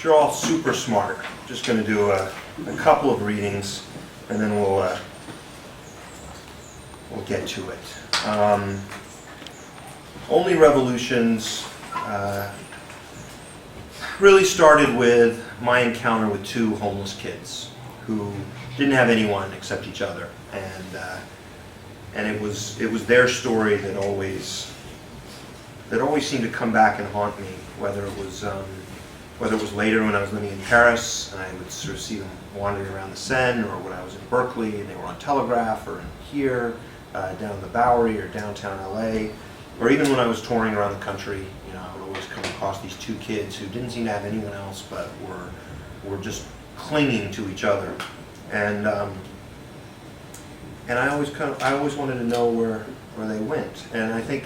you're all super smart. Just going to do a couple of readings, and then we'll get to it. Only Revolutions really started with my encounter with two homeless kids who didn't have anyone except each other, and it was their story that always seemed to come back and haunt me, whether it was later when I was living in Paris and I would sort of see them wandering around the Seine, or when I was in Berkeley and they were on Telegraph, or in here down the Bowery or downtown LA, or even when I was touring around the country. You know, I would always come across these two kids who didn't seem to have anyone else, but were just clinging to each other, and I always wanted to know where they went. And I think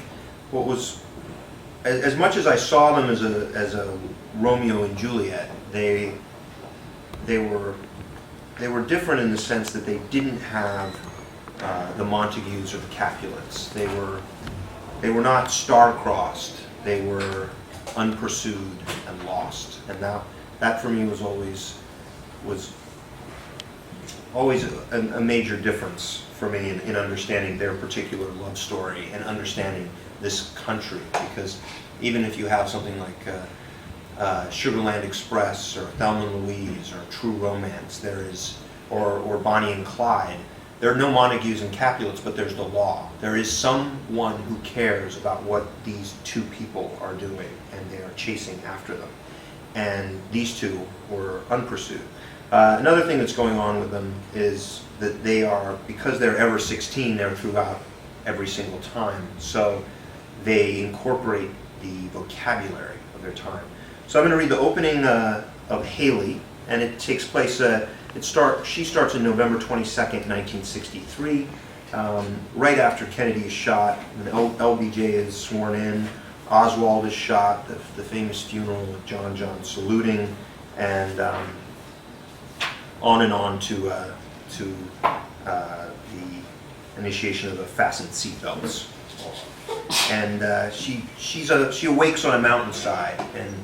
what was, as much as I saw them as a Romeo and Juliet, they were different in the sense that they didn't have the Montagues or the Capulets. They were not star-crossed. They were unpursued and lost. And that for me was always a major difference for me in understanding their particular love story and understanding this country. Because even if you have something like Sugarland Express or Thelma and Louise or True Romance, or Bonnie and Clyde, there are no Montagues and Capulets, but there's the law. There is someone who cares about what these two people are doing, and they are chasing after them. And these two were unpursued. Another thing that's going on with them is that they are, because they're ever 16, they're throughout every single time. So they incorporate the vocabulary of their time. So I'm going to read the opening of Haley, and it takes place, she starts on November 22nd, 1963, right after Kennedy is shot, and LBJ is sworn in, Oswald is shot, the famous funeral with John saluting, and on to the initiation of the fastened seatbelts. And she awakes on a mountainside, and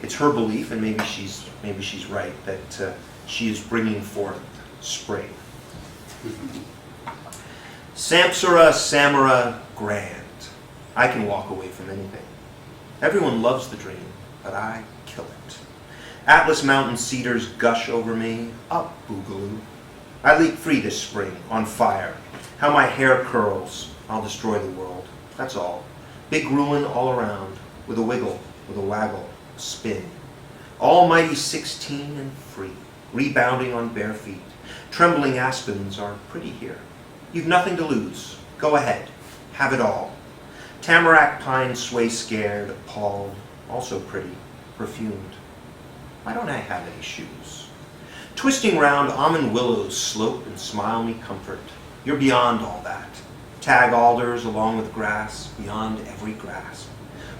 it's her belief, and maybe she's right, that she is bringing forth spring. Samsara, Samara, grand. I can walk away from anything. Everyone loves the dream, but I kill it. Atlas Mountain cedars gush over me, up boogaloo. I leap free this spring, on fire. How my hair curls, I'll destroy the world. That's all. Big ruin all around, with a wiggle, with a waggle, a spin. Almighty 16 and free, rebounding on bare feet. Trembling aspens are pretty here. You've nothing to lose. Go ahead. Have it all. Tamarack pines sway scared, appalled, also pretty, perfumed. Why don't I have any shoes? Twisting round, almond willows slope and smile me comfort. You're beyond all that. Tag alders along with grass, beyond every grasp.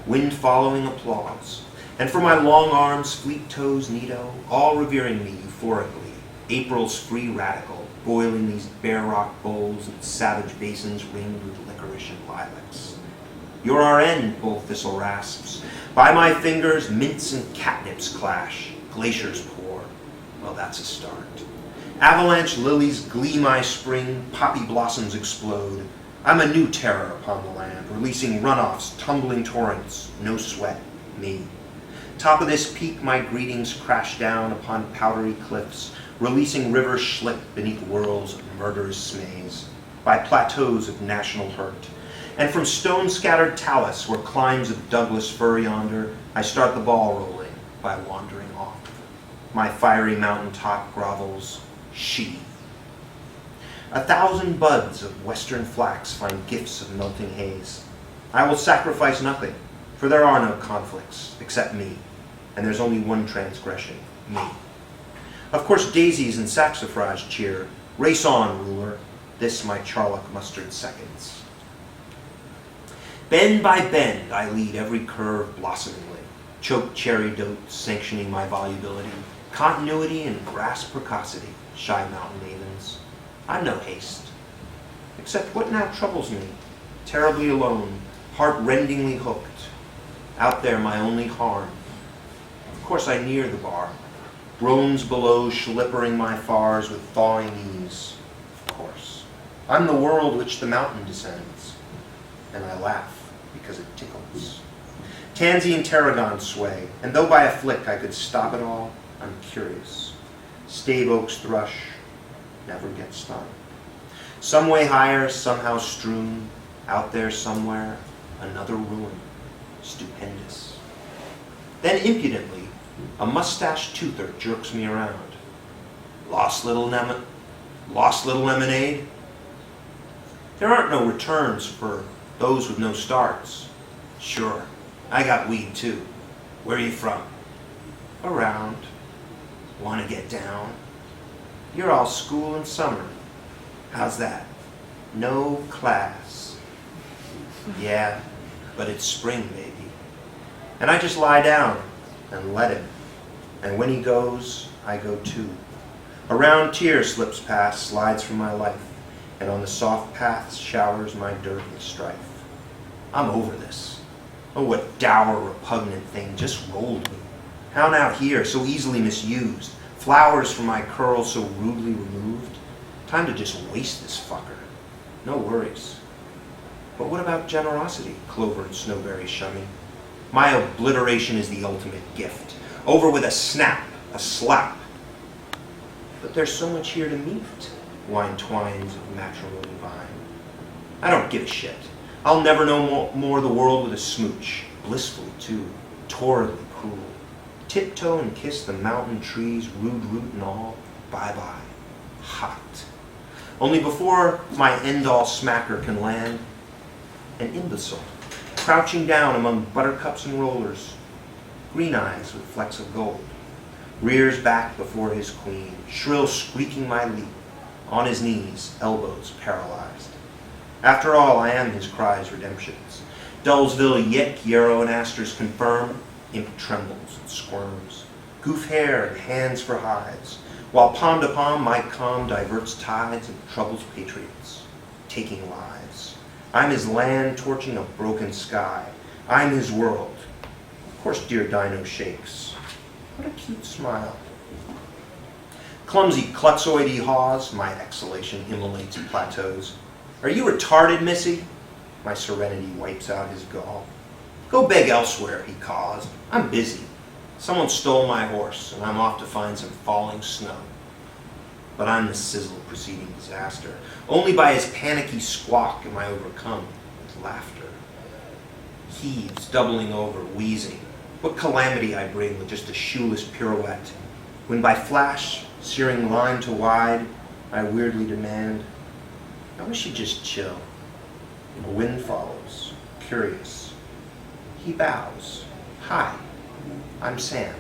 Wind following applause. And for my long arms, fleet toes, Nito, all revering me euphorically. April's free radical, boiling these bare rock bowls and savage basins ringed with licorice and lilacs. You're our end, bull thistle rasps. By my fingers, mints and catnips clash. Glaciers pour. Well, that's a start. Avalanche lilies glee my spring, poppy blossoms explode. I'm a new terror upon the land, releasing runoffs, tumbling torrents, no sweat, me. Top of this peak, my greetings crash down upon powdery cliffs, releasing rivers schlick beneath whirls of murderous smaze, by plateaus of national hurt. And from stone-scattered talus, where climbs of Douglas fir yonder, I start the ball rolling by wandering off. My fiery mountaintop grovels, she. 1,000 buds of western flax find gifts of melting haze. I will sacrifice nothing, for there are no conflicts except me, and there's only one transgression, me. Of course, daisies and saxifrage cheer. Race on, ruler. This my charlock mustard seconds. Bend by bend, I lead every curve blossomingly. Choked cherry dotes sanctioning my volubility. Continuity and grass precocity, shy mountain mavens. I'm no haste. Except what now troubles me? Terribly alone, heart-rendingly hooked. Out there my only harm. Of course I near the bar. Roams below, schlippering my fars with thawing ease. Of course. I'm the world which the mountain descends. And I laugh because it tickles. Tansy and tarragon sway, and though by a flick I could stop it all, I'm curious. Stave oak's thrush never gets stung. Some way higher, somehow strewn, out there somewhere, another ruin, stupendous. Then impudently, a mustached toother jerks me around. Lost little lemonade? There aren't no returns for those with no starts. Sure, I got weed too. Where you from? Around. Want to get down? You're all school and summer. How's that? No class. Yeah, but it's spring, baby. And I just lie down and let him. And when he goes, I go too. A round tear slips past, slides from my life, and on the soft paths showers my dirt and strife. I'm over this. Oh, what dour, repugnant thing just rolled me. How now here, so easily misused, flowers from my curls so rudely removed. Time to just waste this fucker. No worries. But what about generosity, Clover and Snowberry Shummy? My obliteration is the ultimate gift. Over with a snap, a slap. But there's so much here to meet, wine twines of matrimony vine. I don't give a shit. I'll never know more the world with a smooch, blissfully too, torridly cruel. Tiptoe and kiss the mountain trees, rude root and all, bye-bye, hot. Only before my end-all smacker can land, an imbecile, crouching down among buttercups and rollers, green eyes with flecks of gold, rears back before his queen, shrill squeaking my leap, on his knees, elbows paralyzed. After all, I am his cries' redemptions. Dullsville, Yik, Yarrow, and Asters confirm, imp trembles and squirms, goof hair and hands for hides, while palm to palm my calm diverts tides and troubles patriots, taking lives. I'm his land torching a broken sky. I'm his world. Of course, dear Dino shakes. What a cute smile. Clumsy klutzoid he haws, my exhalation immolates plateaus. Are you retarded, missy? My serenity wipes out his gall. Go beg elsewhere, he caws. I'm busy. Someone stole my horse, and I'm off to find some falling snow. But I'm the sizzle preceding disaster. Only by his panicky squawk am I overcome with laughter. Heaves, doubling over, wheezing. What calamity I bring with just a shoeless pirouette, when by flash, searing line to wide, I weirdly demand, I wish you'd just chill. A wind follows, curious. He bows. Hi, I'm Sam.